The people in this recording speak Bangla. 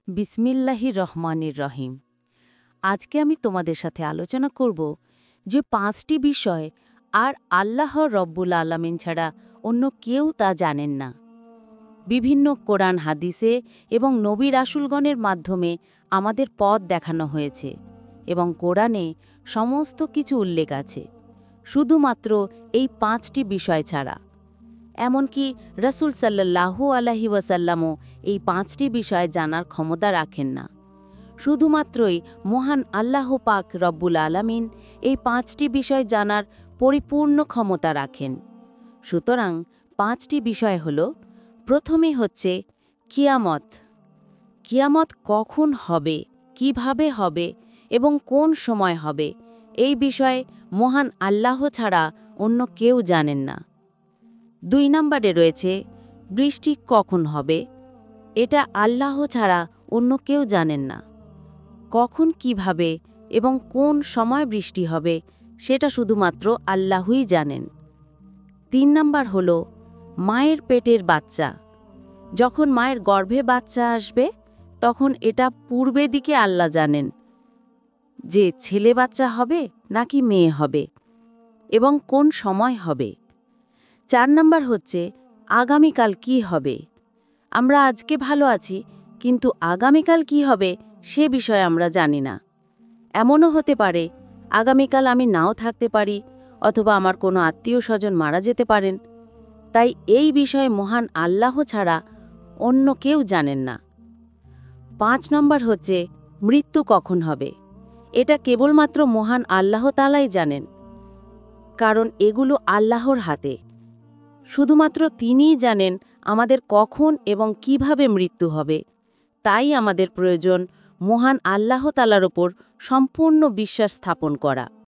বিসমিল্লাহির রহমানির রহিম। আজকে আমি তোমাদের সাথে আলোচনা করব যে 5টি বিষয় আর আল্লাহ রব্বুল আলামিন ছাড়া অন্য কেউ তা জানেন না। বিভিন্ন কোরআন হাদিসে এবং নবী রাসূলগণের মাধ্যমে আমাদের পথ দেখানো হয়েছে এবং কোরআনে সমস্ত কিছু উল্লেখ আছে, শুধুমাত্র এই 5টি বিষয় ছাড়া। এমনকি রাসূল সাল্লাল্লাহু আলাইহি ওয়াসাল্লামও এই 5টি বিষয় জানার ক্ষমতা রাখেন না। শুধুমাত্রই মহান আল্লাহ পাক রব্বুল আলামিন এই 5টি বিষয় জানার পরিপূর্ণ ক্ষমতা রাখেন। সুতরাং 5টি বিষয় হল, প্রথমে হচ্ছে কিয়ামত। কিয়ামত কখন হবে, কিভাবে হবে এবং কোন সময় হবে, এই বিষয়ে মহান আল্লাহ ছাড়া অন্য কেউ জানেন না। 2 নম্বরে রয়েছে বৃষ্টি কখন হবে, এটা আল্লাহ ছাড়া অন্য কেউ জানেন না। কখন কিভাবে এবং কোন সময় বৃষ্টি হবে সেটা শুধুমাত্র আল্লাহই জানেন। 3 নম্বর হল মায়ের পেটের বাচ্চা। যখন মায়ের গর্ভে বাচ্চা আসবে তখন এটা পূর্বে দিকে আল্লাহ জানেন যে ছেলে বাচ্চা হবে নাকি মেয়ে হবে এবং কোন সময় হবে। 4 নম্বর হচ্ছে আগামীকাল কি হবে। আমরা আজকে ভালো আছি, কিন্তু আগামীকাল কি হবে সে বিষয়ে আমরা জানি না। এমনও হতে পারে আগামীকাল আমি নাও থাকতে পারি, অথবা আমার কোনো আত্মীয় স্বজন মারা যেতে পারেন। তাই এই বিষয়ে মহান আল্লাহ ছাড়া অন্য কেউ জানেন না। 5 নম্বর হচ্ছে মৃত্যু কখন হবে। এটা কেবলমাত্র মহান আল্লাহ তাআলাই জানেন, কারণ এগুলো আল্লাহর হাতে। শুধুমাত্র তিনিই জানেন আমাদের কখন এবং কিভাবে মৃত্যু হবে। তাই আমাদের প্রয়োজন মহান আল্লাহ তাআলার ওপর সম্পূর্ণ বিশ্বাস স্থাপন করা।